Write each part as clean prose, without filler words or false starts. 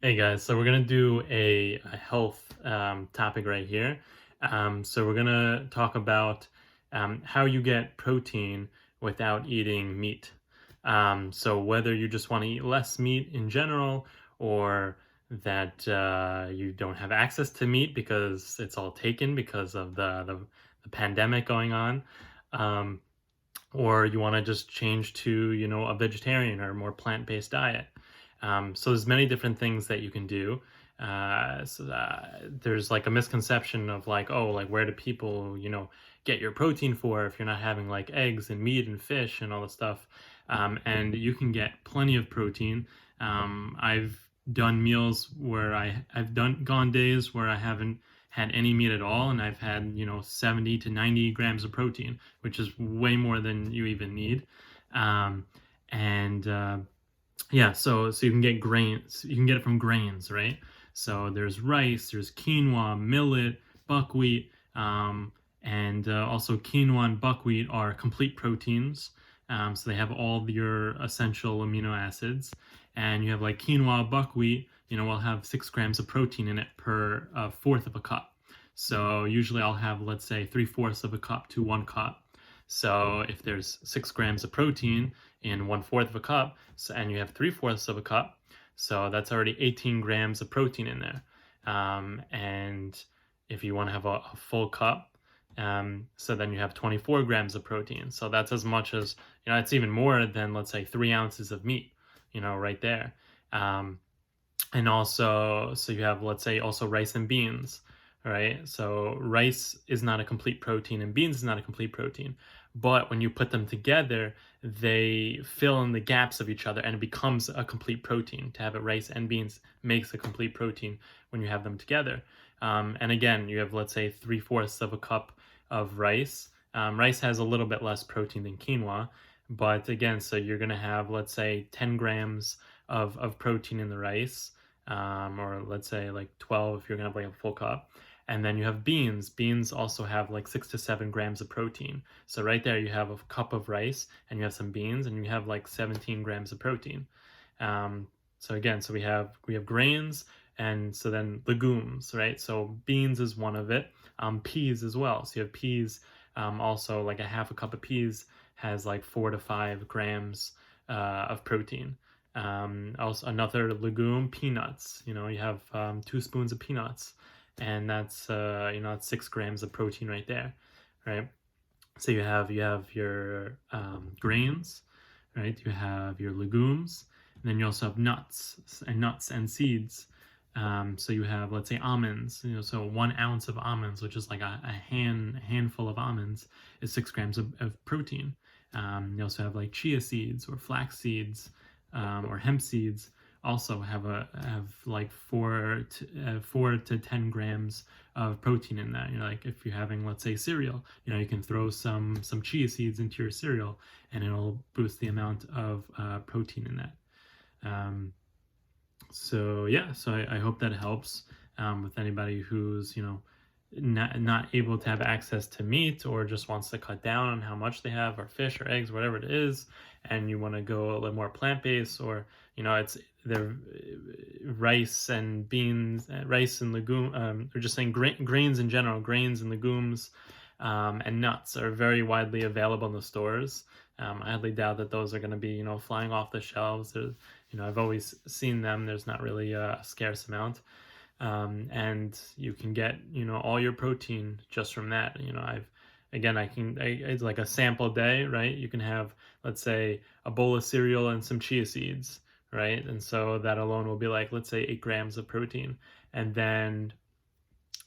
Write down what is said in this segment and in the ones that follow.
Hey guys, so we're gonna do a health topic right here. So we're gonna talk about how you get protein without eating meat. So whether you just want to eat less meat in general, or that you don't have access to meat because it's all taken because of the pandemic going on, um, or you want to just change to a vegetarian or more plant-based diet. So there's many different things that you can do. There's like a misconception of like, oh, like where do people get your protein for if you're not having like eggs and meat and fish and all the stuff. And you can get plenty of protein. I've done meals where I've gone days where I haven't had any meat at all, and I've had 70 to 90 grams of protein, which is way more than you even need. Um, and Yeah, so you can get grains. You can get it from grains, right? So there's rice, there's quinoa, millet, buckwheat, and also quinoa and buckwheat are complete proteins. So they have all your essential amino acids. And you have like quinoa, buckwheat, will have 6 grams of protein in it per fourth of a cup. So usually I'll have, let's say, 3/4 of a cup to 1 cup. So if there's 6 grams of protein in 1/4 of a cup, and you have 3/4 of a cup, so that's already 18 grams of protein in there. And if you want to have a full cup, so then you have 24 grams of protein. So that's as much as, it's even more than, let's say, 3 ounces of meat, right there. Um, and also, so you have, let's say, also rice and beans, right? So rice is not a complete protein and beans is not a complete protein, but when you put them together, they fill in the gaps of each other and it becomes a complete protein. To have it rice and beans makes a complete protein when you have them together. And again, you have, let's say, 3/4 of a cup of rice. Rice has a little bit less protein than quinoa, but again, so you're going to have, let's say, 10 grams of protein in the rice, or let's say like 12 if you're gonna have like a full cup. And then you have beans. Beans also have like 6 to 7 grams of protein. So right there you have a cup of rice and you have some beans and you have like 17 grams of protein. So again, so we have grains, and so then legumes, right? So beans is one of it. Peas as well. So you have peas. Also, like a half a cup of peas has like 4 to 5 grams of protein. Also, another legume, peanuts. You have 2 spoons of peanuts, and that's 6 grams of protein right there, right? So you have your grains, right? You have your legumes, and then you also have nuts and seeds. So you have, let's say, almonds. So 1 ounce of almonds, which is like a handful of almonds, is 6 grams of protein. You also have like chia seeds or flax seeds, or hemp seeds. Also have like 4 to 10 grams of protein in that. Like if you're having, let's say, cereal, you can throw some chia seeds into your cereal, and it'll boost the amount of protein in that. So yeah, so I hope that helps with anybody who's not able to have access to meat, or just wants to cut down on how much they have, or fish or eggs, whatever it is, and you want to go a little more plant-based, or it's the rice and beans, rice and legume, or just saying grains in general, grains and legumes, and nuts are very widely available in the stores. I highly doubt that those are going to be flying off the shelves. I've always seen them. There's not really a scarce amount. And you can get all your protein just from that. It's like a sample day, right? You can have, let's say, a bowl of cereal and some chia seeds, right? And so that alone will be like, let's say, 8 grams of protein. And then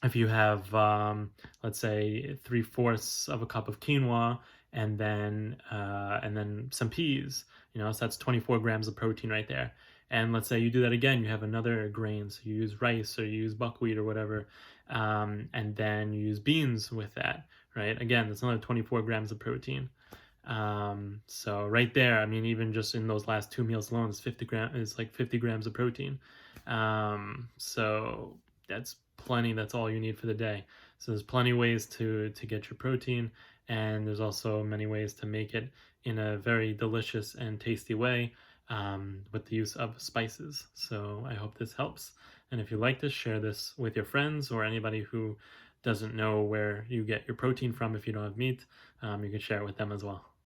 if you have, let's say, 3/4 of a cup of quinoa, and then some peas, so that's 24 grams of protein right there. And let's say you do that again, you have another grain, so you use rice or you use buckwheat or whatever, and then you use beans with that, right? Again, that's another 24 grams of protein. So right there, I mean, even just in those last 2 meals alone, is like 50 grams of protein. So that's plenty. That's all you need for the day. So there's plenty of ways to get your protein, and there's also many ways to make it in a very delicious and tasty way. with the use of spices. So I hope this helps. And if you like this, share this with your friends or anybody who doesn't know where you get your protein from if you don't have meat. You can share it with them as well.